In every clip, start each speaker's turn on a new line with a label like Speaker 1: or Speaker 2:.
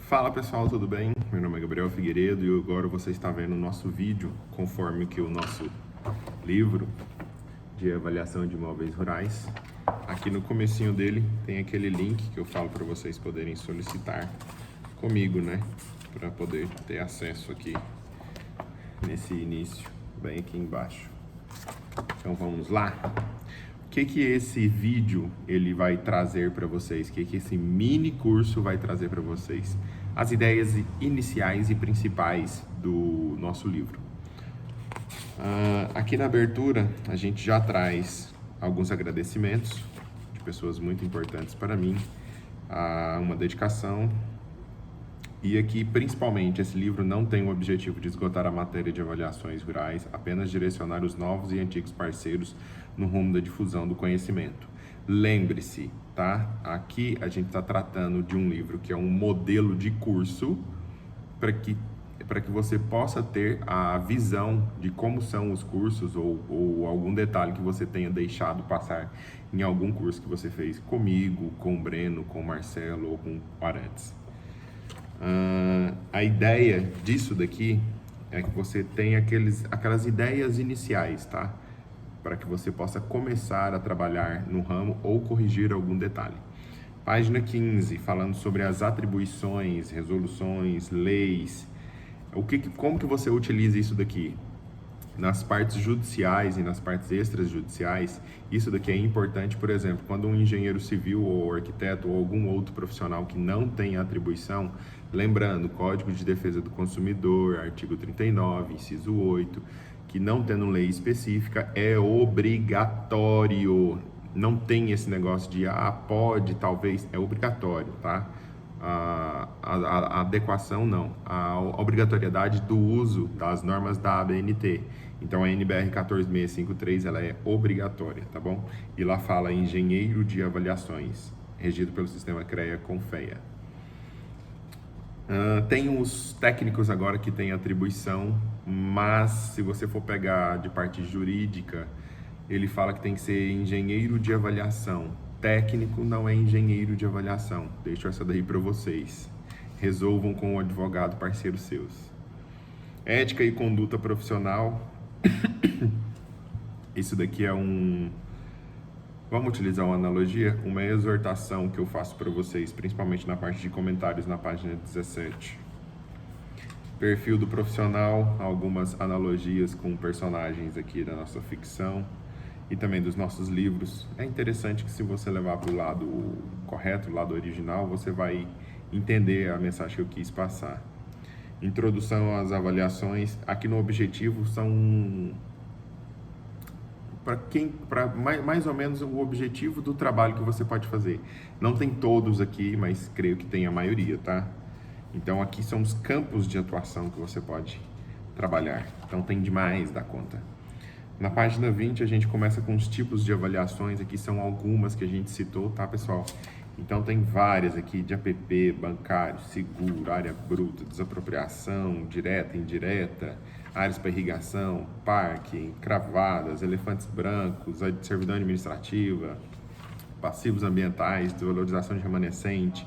Speaker 1: Fala pessoal, tudo bem? Meu nome é Gabriel Figueiredo e agora você está vendo o nosso vídeo conforme que o nosso livro de avaliação de imóveis rurais. Aqui no comecinho dele tem aquele link que eu falo para vocês poderem solicitar comigo, né? Para poder ter acesso aqui nesse início, bem aqui embaixo. Então vamos lá. O que esse vídeo ele vai trazer para vocês? O que esse mini curso vai trazer para vocês? As ideias iniciais e principais do nosso livro. Aqui na abertura a gente já traz alguns agradecimentos de pessoas muito importantes para mim, uma dedicação. E aqui, principalmente, esse livro não tem o objetivo de esgotar a matéria de avaliações rurais, apenas direcionar os novos e antigos parceiros no rumo da difusão do conhecimento. Lembre-se, tá? Aqui a gente está tratando de um livro que é um modelo de curso para que você possa ter a visão de como são os cursos ou algum detalhe que você tenha deixado passar em algum curso que você fez comigo, com o Breno, com o Marcelo ou com o Arantes. A ideia disso daqui é que você tenha aquelas ideias iniciais, tá? Para que você possa começar a trabalhar no ramo ou corrigir algum detalhe. Página 15, falando sobre as atribuições, resoluções, leis. Como que você utiliza isso daqui? Nas partes judiciais e nas partes extrajudiciais, isso daqui é importante, por exemplo, quando um engenheiro civil ou arquiteto ou algum outro profissional que não tem atribuição, lembrando, Código de Defesa do Consumidor, artigo 39, inciso 8, que não tendo lei específica, é obrigatório. Não tem esse negócio de, pode, talvez, é obrigatório, tá? A adequação não, a obrigatoriedade do uso das normas da ABNT. Então a NBR 14653 ela é obrigatória, tá bom? E lá fala engenheiro de avaliações, regido pelo sistema CREA-CONFEA. Tem os técnicos agora que têm atribuição, mas se você for pegar de parte jurídica, ele fala que tem que ser engenheiro de avaliação. Técnico não é engenheiro de avaliação. Deixo essa daí para vocês. Resolvam com o advogado parceiro seus. Ética e conduta profissional. Isso daqui é vamos utilizar uma analogia, uma exortação que eu faço para vocês, principalmente na parte de comentários na página 17. Perfil do profissional, algumas analogias com personagens aqui da nossa ficção e também dos nossos livros. É interessante que se você levar para o lado correto, o lado original, você vai entender a mensagem que eu quis passar. Introdução às avaliações, aqui no objetivo são para mais ou menos o objetivo do trabalho que você pode fazer. Não tem todos aqui, mas creio que tem a maioria, tá? Então aqui são os campos de atuação que você pode trabalhar. Então tem demais da conta. Na página 20 a gente começa com os tipos de avaliações, aqui são algumas que a gente citou, tá pessoal? Então tem várias aqui de APP, bancário, seguro, área bruta, desapropriação, direta, indireta, áreas para irrigação, parque, cravadas, elefantes brancos, servidão administrativa, passivos ambientais, desvalorização de remanescente,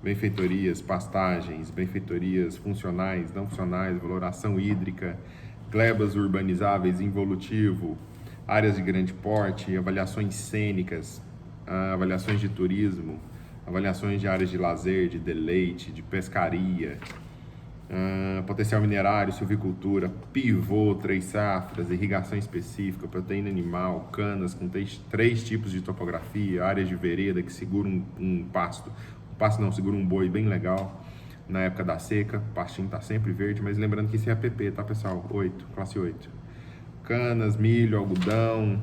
Speaker 1: benfeitorias, pastagens, benfeitorias funcionais, não funcionais, valoração hídrica, glebas urbanizáveis, involutivo, áreas de grande porte, avaliações cênicas, avaliações de turismo, avaliações de áreas de lazer, de deleite, de pescaria, potencial minerário, silvicultura, pivô, 3 safras, irrigação específica, proteína animal, canas com 3 tipos de topografia, áreas de vereda que seguram um pasto, segura um boi bem legal na época da seca, o pastinho tá sempre verde, mas lembrando que isso é APP, tá pessoal? 8, classe 8. Canas, milho, algodão,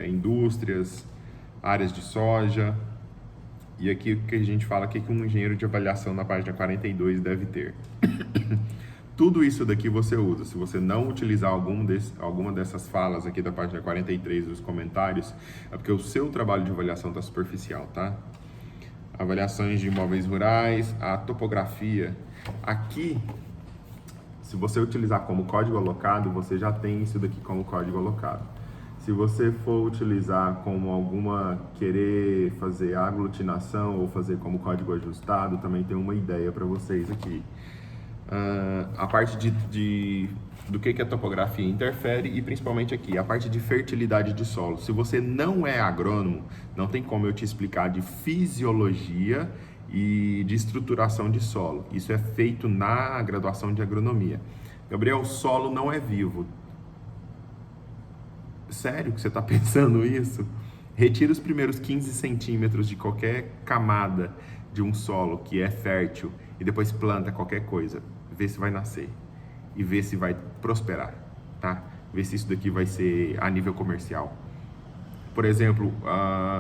Speaker 1: indústrias, áreas de soja. E aqui o que a gente fala aqui que um engenheiro de avaliação na página 42 deve ter. Tudo isso daqui você usa. Se você não utilizar alguma dessas falas aqui da página 43 dos comentários, é porque o seu trabalho de avaliação está superficial, tá? Avaliações de imóveis rurais, a topografia. Aqui, se você utilizar como código alocado, você já tem isso daqui como código alocado. Se você for utilizar como querer fazer aglutinação ou fazer como código ajustado, também tem uma ideia para vocês aqui. A parte do que a topografia interfere e principalmente aqui, a parte de fertilidade de solo. Se você não é agrônomo, não tem como eu te explicar de fisiologia e de estruturação de solo. Isso é feito na graduação de agronomia. Gabriel, o solo não é vivo. Sério que você está pensando isso? Retira os primeiros 15 centímetros de qualquer camada de um solo que é fértil e depois planta qualquer coisa. Vê se vai nascer e vê se vai prosperar, tá? Vê se isso daqui vai ser a nível comercial. Por exemplo,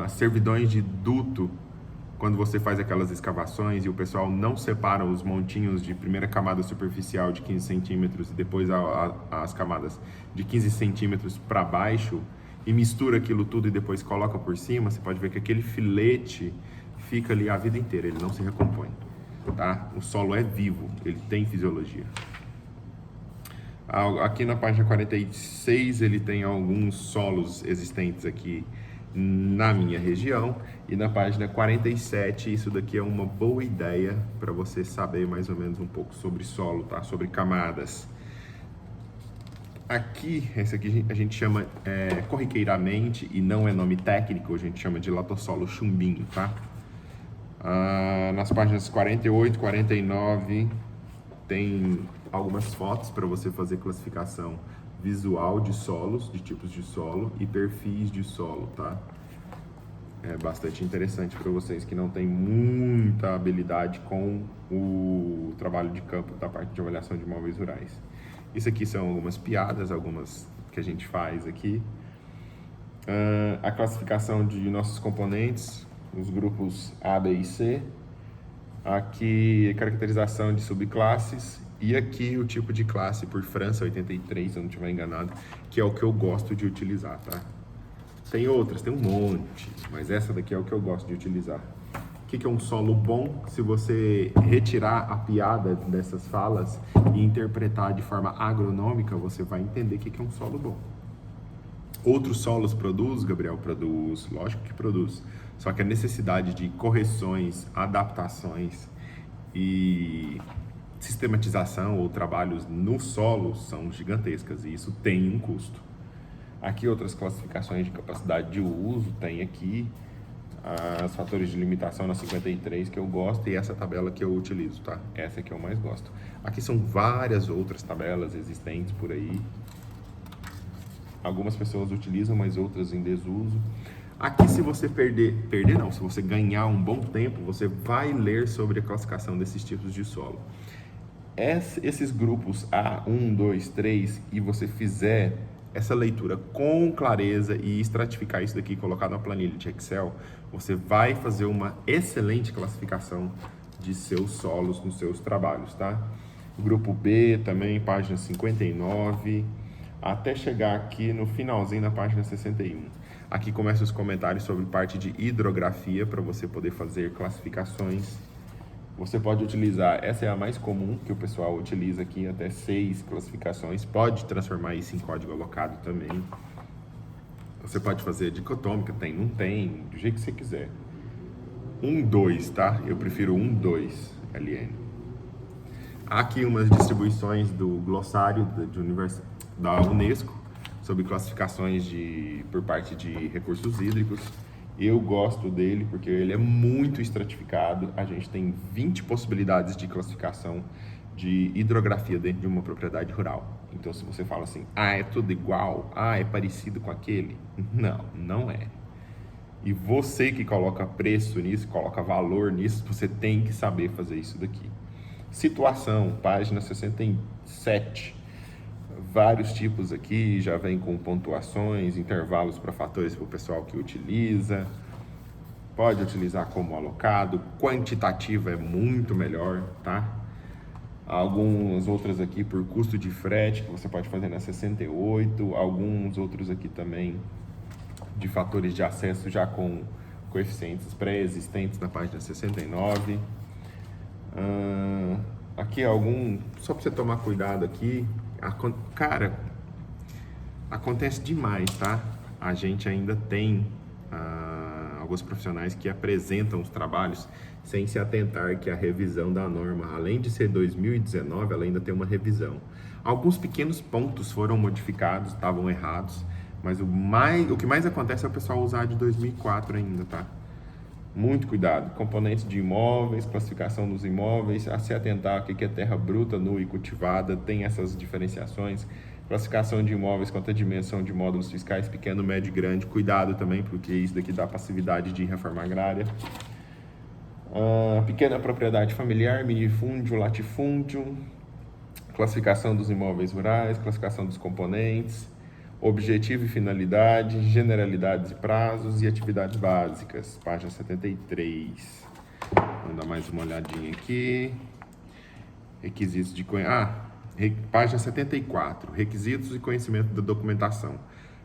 Speaker 1: servidões de duto, quando você faz aquelas escavações e o pessoal não separa os montinhos de primeira camada superficial de 15 centímetros e depois as camadas de 15 centímetros para baixo e mistura aquilo tudo e depois coloca por cima, você pode ver que aquele filete fica ali a vida inteira, ele não se recompõe, tá? O solo é vivo, ele tem fisiologia. Aqui na página 46 ele tem alguns solos existentes aqui na minha região, e na página 47 isso daqui é uma boa ideia para você saber mais ou menos um pouco sobre solo, tá? Sobre camadas. Aqui, esse aqui a gente chama corriqueiramente, e não é nome técnico, a gente chama de latossolo chumbinho, tá? Nas páginas 48, 49 tem algumas fotos para você fazer classificação visual de solos, de tipos de solo e perfis de solo, tá? É bastante interessante para vocês que não têm muita habilidade com o trabalho de campo da parte de avaliação de imóveis rurais. Isso aqui são algumas piadas, algumas que a gente faz aqui. A classificação de nossos componentes, os grupos A, B e C. Aqui, caracterização de subclasses. E aqui o tipo de classe por França 83, se eu não estiver enganado, que é o que eu gosto de utilizar, tá? Tem outras, tem um monte, mas essa daqui é o que eu gosto de utilizar. O que é um solo bom? Se você retirar a piada dessas falas e interpretar de forma agronômica, você vai entender o que é um solo bom. Outros solos produz, Gabriel? Produz, lógico que produz. Só que a necessidade de correções, adaptações e sistematização ou trabalhos no solo são gigantescas e isso tem um custo. Aqui outras classificações de capacidade de uso, tem aqui os fatores de limitação na 53 que eu gosto e essa tabela que eu utilizo, tá? Essa que eu mais gosto. Aqui são várias outras tabelas existentes por aí. Algumas pessoas utilizam, mas outras em desuso. Aqui, se você se você ganhar um bom tempo, você vai ler sobre a classificação desses tipos de solo. Esses grupos A, 1, 2, 3, e você fizer essa leitura com clareza e estratificar isso daqui e colocar na planilha de Excel, você vai fazer uma excelente classificação de seus solos nos seus trabalhos, tá? O grupo B também, página 59, até chegar aqui no finalzinho na página 61. Aqui começam os comentários sobre parte de hidrografia para você poder fazer classificações. Você pode utilizar, essa é a mais comum que o pessoal utiliza aqui, até 6 classificações. Pode transformar isso em código alocado também. Você pode fazer dicotômica, tem, não tem, do jeito que você quiser. 1, 2, tá? Eu prefiro 1, 2, LN. Há aqui umas distribuições do glossário da Unesco sobre classificações por parte de recursos hídricos. Eu gosto dele porque ele é muito estratificado. A gente tem 20 possibilidades de classificação de hidrografia dentro de uma propriedade rural. Então, se você fala assim, é tudo igual, é parecido com aquele. Não, não é. E você que coloca preço nisso, coloca valor nisso, você tem que saber fazer isso daqui. Situação, página 67. Vários tipos aqui, já vem com pontuações, intervalos para fatores para o pessoal que utiliza. Pode utilizar como alocado, quantitativo é muito melhor, tá? Algumas outras aqui por custo de frete, que você pode fazer na 68. Alguns outros aqui também de fatores de acesso já com coeficientes pré-existentes na página 69. Aqui só para você tomar cuidado aqui, cara, acontece demais, tá? a gente ainda tem alguns profissionais que apresentam os trabalhos sem se atentar que a revisão da norma, além de ser 2019, ela ainda tem uma revisão. Alguns pequenos pontos foram modificados, estavam errados, mas o que mais acontece é o pessoal usar de 2004 ainda, tá? Muito cuidado. Componentes de imóveis, classificação dos imóveis, a se atentar o que é terra bruta, nua e cultivada, tem essas diferenciações. Classificação de imóveis quanto à dimensão de módulos fiscais, pequeno, médio e grande. Cuidado também, porque isso daqui dá passividade de reforma agrária. Pequena propriedade familiar, minifúndio, latifúndio. Classificação dos imóveis rurais, classificação dos componentes. Objetivo e finalidade, generalidades e prazos e atividades básicas. Página 73. Vamos dar mais uma olhadinha aqui. Requisitos de página 74, requisitos e conhecimento da documentação.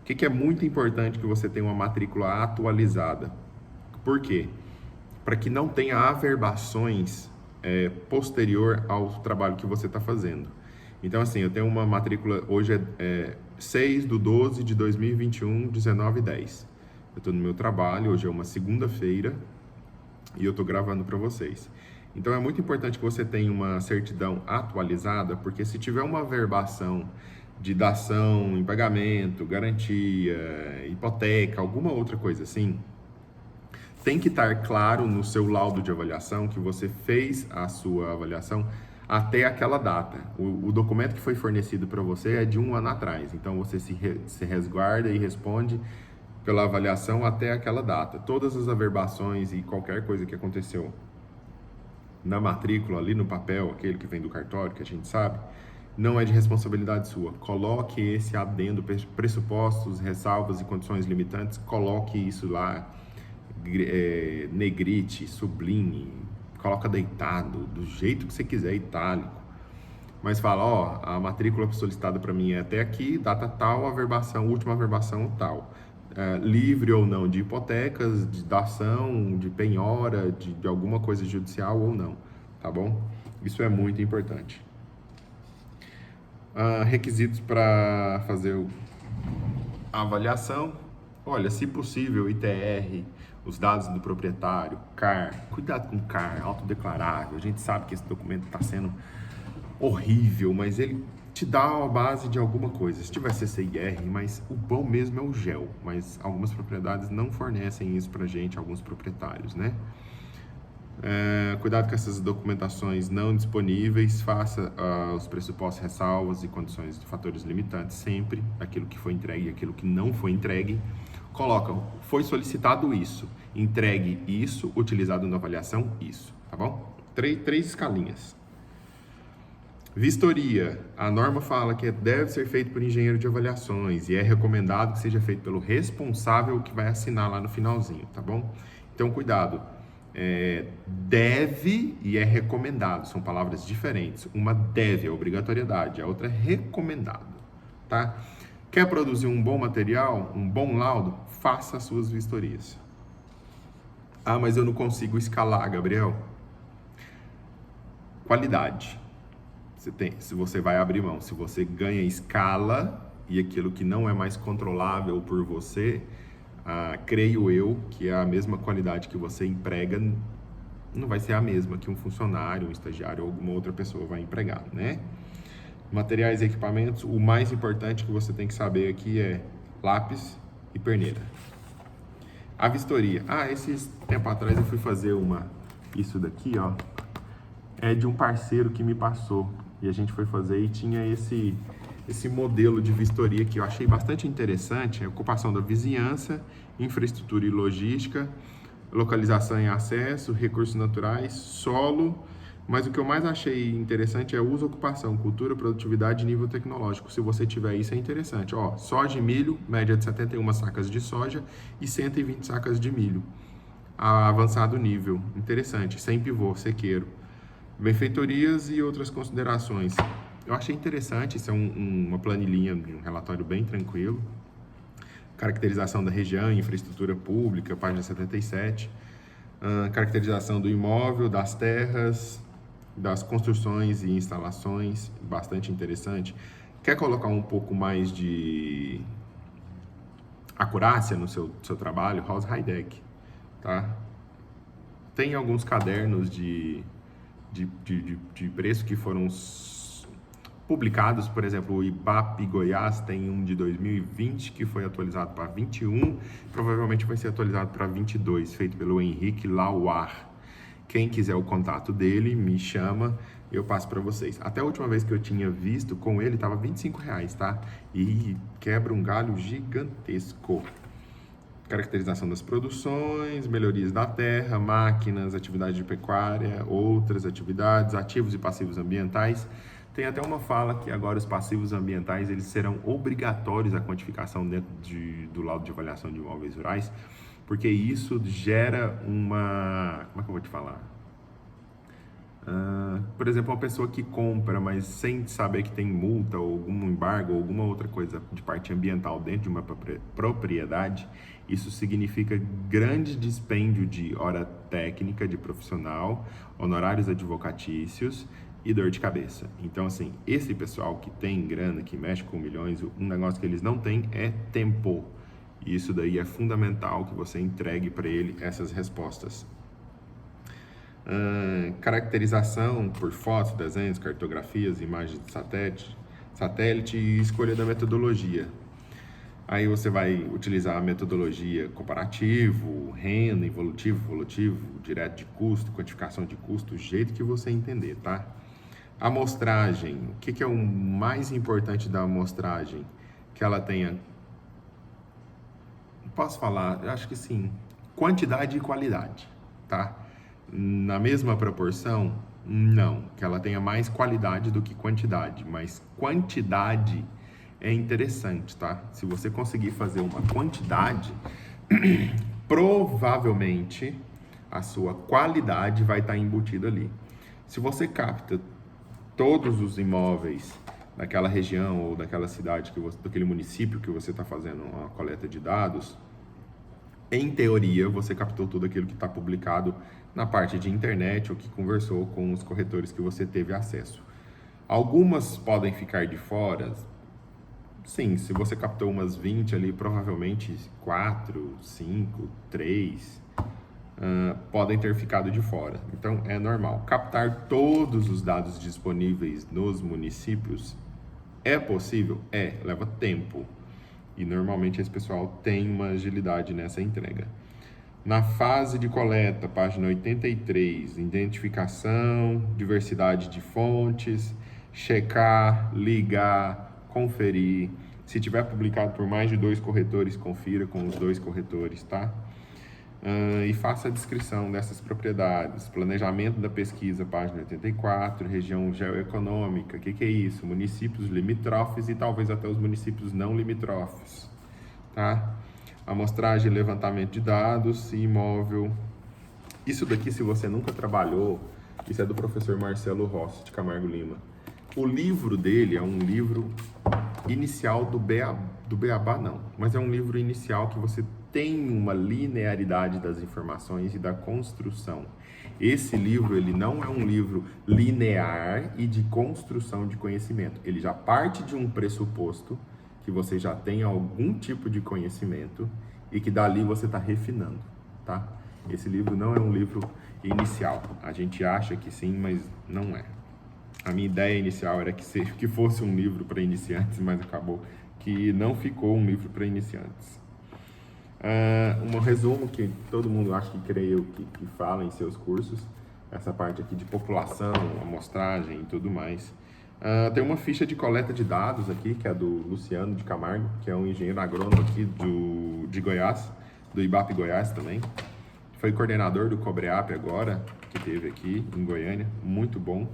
Speaker 1: O que é muito importante que você tenha uma matrícula atualizada? Por quê? Para que não tenha averbações posterior ao trabalho que você está fazendo. Então, assim, eu tenho uma matrícula, hoje é 6/12/2021, 19h10. Eu estou no meu trabalho, hoje é uma segunda-feira e eu estou gravando para vocês. Então é muito importante que você tenha uma certidão atualizada, porque se tiver uma averbação de dação em pagamento, garantia, hipoteca, alguma outra coisa assim, tem que estar claro no seu laudo de avaliação que você fez a sua avaliação até aquela data. O documento que foi fornecido para você é de 1 ano atrás, então você se resguarda e responde pela avaliação até aquela data. Todas as averbações e qualquer coisa que aconteceu na matrícula, ali no papel, aquele que vem do cartório, que a gente sabe, não é de responsabilidade sua. Coloque esse adendo, pressupostos, ressalvas e condições limitantes, coloque isso lá, negrite, sublinhe, coloca deitado, do jeito que você quiser, itálico. Mas fala, a matrícula solicitada para mim é até aqui, data tal, averbação, última averbação tal. Livre ou não de hipotecas, de dação, de penhora, de alguma coisa judicial ou não, tá bom? Isso é muito importante. Requisitos para fazer a avaliação. Olha, se possível, ITR, os dados do proprietário, CAR, cuidado com CAR, autodeclarável. A gente sabe que esse documento está sendo horrível, mas ele te dá a base de alguma coisa. Se tiver CCIR, mas o bom mesmo é o GEL, mas algumas propriedades não fornecem isso pra gente, alguns proprietários, né? Cuidado com essas documentações não disponíveis, faça os pressupostos, ressalvas e condições de fatores limitantes, sempre aquilo que foi entregue e aquilo que não foi entregue. Coloca, foi solicitado isso, entregue isso, utilizado na avaliação, isso, tá bom? Três escalinhas. Vistoria. A norma fala que deve ser feito por engenheiro de avaliações e é recomendado que seja feito pelo responsável que vai assinar lá no finalzinho, tá bom? Então, cuidado. Deve e é recomendado, são palavras diferentes. Uma deve, é obrigatoriedade, a outra é recomendado, tá? Quer produzir um bom material, um bom laudo? Faça as suas vistorias. Mas eu não consigo escalar, Gabriel. Qualidade. Se você vai abrir mão, se você ganha escala e aquilo que não é mais controlável por você, creio eu que a mesma qualidade que você emprega não vai ser a mesma que um funcionário, um estagiário ou alguma outra pessoa vai empregar, né? Materiais e equipamentos, o mais importante que você tem que saber aqui é lápis e perneira. A vistoria. Esses tempo atrás eu fui fazer isso daqui, ó, é de um parceiro que me passou. E a gente foi fazer e tinha esse modelo de vistoria que eu achei bastante interessante, ocupação da vizinhança, infraestrutura e logística, localização e acesso, recursos naturais, solo, mas o que eu mais achei interessante é uso, ocupação, cultura, produtividade e nível tecnológico. Se você tiver isso, é interessante. Soja e milho, média de 71 sacas de soja e 120 sacas de milho. Avançado nível, interessante, sem pivô, sequeiro. Benfeitorias e outras considerações. Eu achei interessante, isso é uma planilhinha, um relatório bem tranquilo. Caracterização da região, infraestrutura pública, página 77. Caracterização do imóvel, das terras, das construções e instalações, bastante interessante. Quer colocar um pouco mais de acurácia no seu trabalho, House Heideck, tá? Tem alguns cadernos de preço que foram publicados, por exemplo, o IBAP Goiás tem um de 2020 que foi atualizado para 21, provavelmente vai ser atualizado para 22, feito pelo Henrique Lauar. Quem quiser o contato dele, me chama, eu passo para vocês. Até a última vez que eu tinha visto com ele, estava R$25, tá? E quebra um galho gigantesco. Caracterização das produções, melhorias da terra, máquinas, atividade de pecuária, outras atividades, ativos e passivos ambientais. Tem até uma fala que agora os passivos ambientais eles serão obrigatórios à quantificação dentro do laudo de avaliação de imóveis rurais, porque isso gera uma... Como é que eu vou te falar? Por exemplo, uma pessoa que compra, mas sem saber que tem multa ou algum embargo ou alguma outra coisa de parte ambiental dentro de uma propriedade, isso significa grande dispêndio de hora técnica de profissional, honorários advocatícios e dor de cabeça. Então, assim, esse pessoal que tem grana, que mexe com milhões, um negócio que eles não têm é tempo. E isso daí é fundamental que você entregue para ele essas respostas. Caracterização por fotos, desenhos, cartografias, imagens de satélite e escolha da metodologia. Aí você vai utilizar a metodologia comparativo, renda, evolutivo, direto de custo, quantificação de custo, o jeito que você entender, tá? Amostragem, o que é o mais importante da amostragem? Que ela tenha, posso falar, eu acho que sim, quantidade e qualidade, tá? Na mesma proporção, não, que ela tenha mais qualidade do que quantidade, mas quantidade é interessante, tá? Se você conseguir fazer uma quantidade, provavelmente a sua qualidade vai estar embutida ali. Se você capta todos os imóveis daquela região ou daquela cidade, daquele município que você está fazendo uma coleta de dados, em teoria, você captou tudo aquilo que está publicado na parte de internet ou que conversou com os corretores que você teve acesso. Algumas podem ficar de fora. Sim, se você captou umas 20 ali, provavelmente 4, 5, 3 podem ter ficado de fora. Então, é normal. Captar todos os dados disponíveis nos municípios é possível? É, leva tempo. E normalmente esse pessoal tem uma agilidade nessa entrega. Na fase de coleta, página 83, identificação, diversidade de fontes, checar, ligar, conferir. Se tiver publicado por mais de 2 corretores, confira com os 2 corretores, tá? E faça a descrição dessas propriedades. Planejamento da pesquisa, página 84, região geoeconômica, o que é isso? Municípios limítrofes e talvez até os municípios não limítrofes, tá? Amostragem e levantamento de dados e imóvel. Isso daqui, se você nunca trabalhou, isso é do professor Marcelo Rossi, de Camargo Lima. O livro dele é um livro inicial do Beabá não, mas é um livro inicial que você tem uma linearidade das informações e da construção. Esse livro, ele não é um livro linear e de construção de conhecimento. Ele já parte de um pressuposto que você já tem algum tipo de conhecimento e que dali você está refinando, tá? Esse livro não é um livro inicial. A gente acha que sim, mas não é. A minha ideia inicial era que fosse um livro para iniciantes, mas acabou que não ficou um livro para iniciantes. Um resumo que todo mundo acha que creio que fala em seus cursos, essa parte aqui de população, amostragem e tudo mais. Tem uma ficha de coleta de dados aqui, que é do Luciano de Camargo, que é um engenheiro agrônomo aqui de Goiás, do IBAP Goiás também. Foi coordenador do Cobreap agora, que teve aqui em Goiânia, muito bom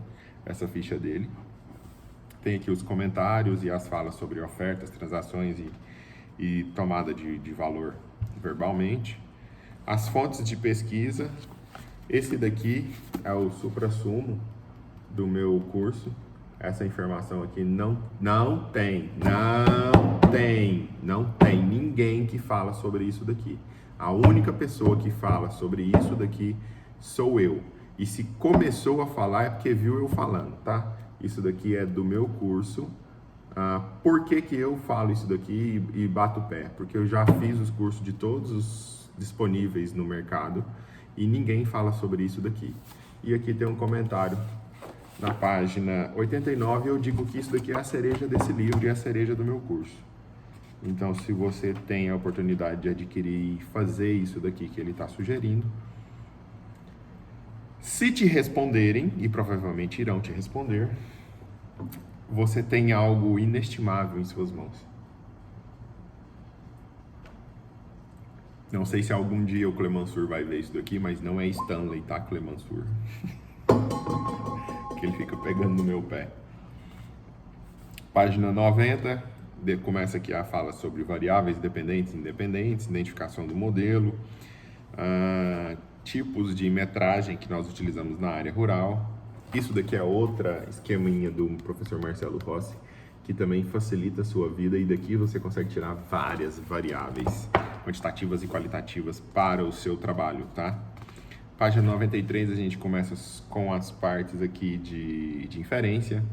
Speaker 1: essa ficha dele. Tem aqui os comentários e as falas sobre ofertas, transações e tomada de valor verbalmente. As fontes de pesquisa. Esse daqui é o suprassumo do meu curso. Essa informação aqui não tem ninguém que fala sobre isso daqui. A única pessoa que fala sobre isso daqui sou eu. E se começou a falar é porque viu eu falando, tá? Isso daqui é do meu curso, Por que que eu falo isso daqui e bato o pé? Porque eu já fiz os cursos de todos os disponíveis no mercado e ninguém fala sobre isso daqui. E aqui tem um comentário na página 89, eu digo que isso daqui é a cereja desse livro e a cereja do meu curso. Então, se você tem a oportunidade de adquirir e fazer isso daqui que ele está sugerindo, se te responderem, e provavelmente irão te responder, você tem algo inestimável em suas mãos. Não sei se algum dia o Clemansur vai ver isso daqui, mas não é Stanley, tá, Clemansur? Que ele fica pegando no meu pé. Página 90, começa aqui a fala sobre variáveis dependentes e independentes, identificação do modelo, tipos de metragem que nós utilizamos na área rural. Isso daqui é outra esqueminha do professor Marcelo Rossi, que também facilita a sua vida, e daqui você consegue tirar várias variáveis quantitativas e qualitativas para o seu trabalho, tá? Página 93 a gente começa com as partes aqui de inferência,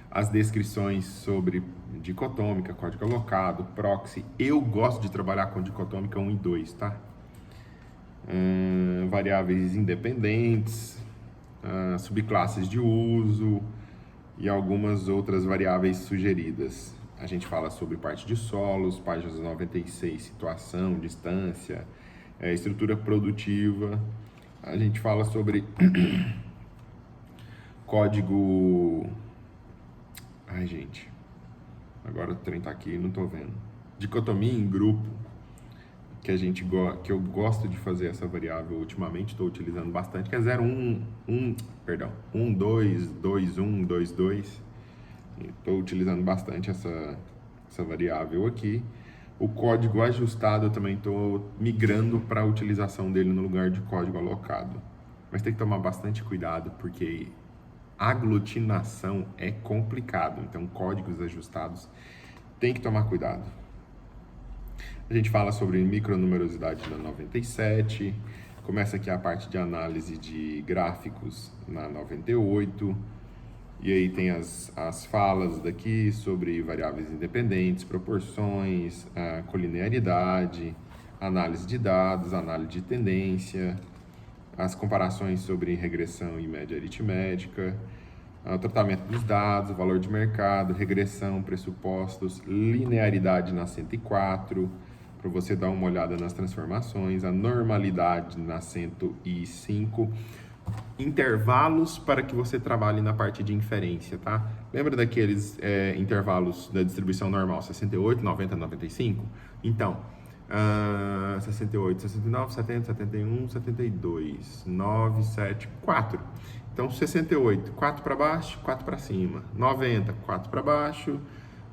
Speaker 1: as descrições sobre dicotômica, código alocado, proxy. Eu gosto de trabalhar com dicotômica 1 e 2, tá? Variáveis independentes, subclasses de uso e algumas outras variáveis sugeridas. A gente fala sobre parte de solos, páginas 96, situação, distância, estrutura produtiva. A gente fala sobre código... Ai, gente, agora o trem tá aqui e não tô vendo. Dicotomia em grupo, que eu gosto de fazer essa variável ultimamente, estou utilizando bastante, que é 0, 1, 2, 2, 1, 2, 2. Estou utilizando bastante essa variável aqui. O código ajustado eu também estou migrando para a utilização dele no lugar de código alocado. Mas tem que tomar bastante cuidado, porque aglutinação é complicado. Então, códigos ajustados tem que tomar cuidado. A gente fala sobre micronumerosidade na 97. Começa aqui a parte de análise de gráficos na 98. E aí tem as falas daqui sobre variáveis independentes, proporções, colinearidade, análise de dados, análise de tendência, as comparações sobre regressão e média aritmética, o tratamento dos dados, valor de mercado, regressão, pressupostos, linearidade na 104, para você dar uma olhada nas transformações, a normalidade na 105, intervalos para que você trabalhe na parte de inferência, tá? Lembra daqueles intervalos da distribuição normal, 68, 90, 95? Então, 68, 69, 70, 71, 72, 9, 7, 4. Então, 68, 4 para baixo, 4 para cima. 90, 4 para baixo,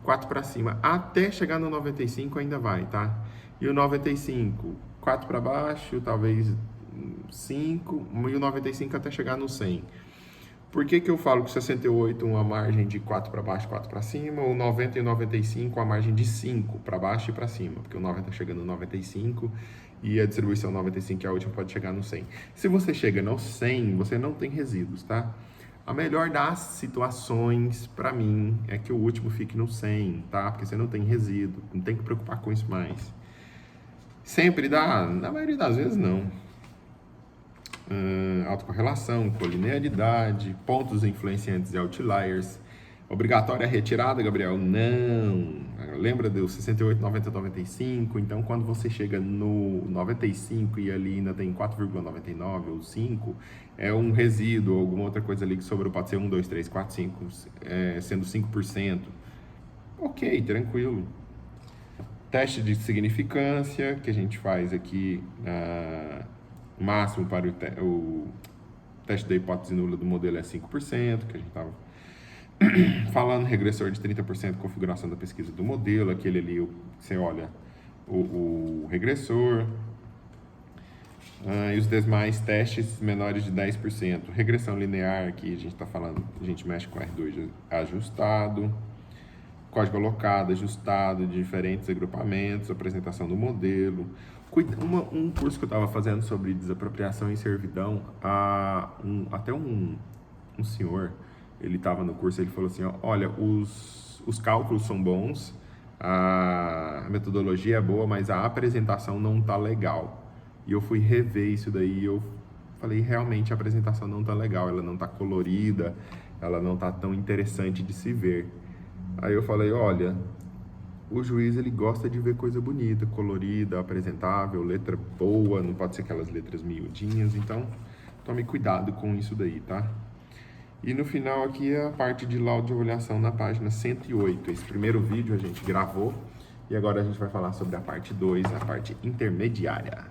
Speaker 1: 4 para cima. Até chegar no 95 ainda vai, tá? E o 95, 4 para baixo, talvez 5, e o 95 até chegar no 100. Por que que eu falo que 68 uma margem de 4 para baixo, 4 para cima, o 90 e o 95 a margem de 5 para baixo e para cima, porque o 90 chega no 95 e a distribuição 95, que é a última, pode chegar no 100. Se você chega no 100, você não tem resíduos, tá? A melhor das situações, para mim, é que o último fique no 100, tá? Porque você não tem resíduo, não tem que preocupar com isso mais. Sempre dá? Na maioria das vezes, não. Autocorrelação, colinearidade, pontos influenciantes e outliers. Obrigatória retirada, Gabriel? Não. Lembra do 68, 90, 95? Então, quando você chega no 95 e ali ainda tem 4,99 ou 5, é um resíduo ou alguma outra coisa ali que sobrou, pode ser 1, 2, 3, 4, 5, sendo 5%. Ok, tranquilo. Teste de significância, que a gente faz aqui, máximo para o teste da hipótese nula do modelo é 5%, que a gente estava falando. Regressor de 30%, configuração da pesquisa do modelo, aquele ali, você olha o regressor. E os demais testes menores de 10%. Regressão linear, aqui a gente está falando, a gente mexe com R2 ajustado. Código alocado, ajustado, de diferentes agrupamentos, apresentação do modelo. Um curso que eu estava fazendo sobre desapropriação e servidão, até um senhor ele estava no curso, ele falou assim, ó, olha, os cálculos são bons, a metodologia é boa, mas a apresentação não tá legal. E eu fui rever isso daí e eu falei, realmente a apresentação não tá legal, ela não tá colorida, ela não tá tão interessante de se ver. Aí eu falei, olha, o juiz ele gosta de ver coisa bonita, colorida, apresentável, letra boa, não pode ser aquelas letras miudinhas, então tome cuidado com isso daí, tá? E no final aqui é a parte de laudo de avaliação na página 108. Esse primeiro vídeo a gente gravou e agora a gente vai falar sobre a parte 2, a parte intermediária.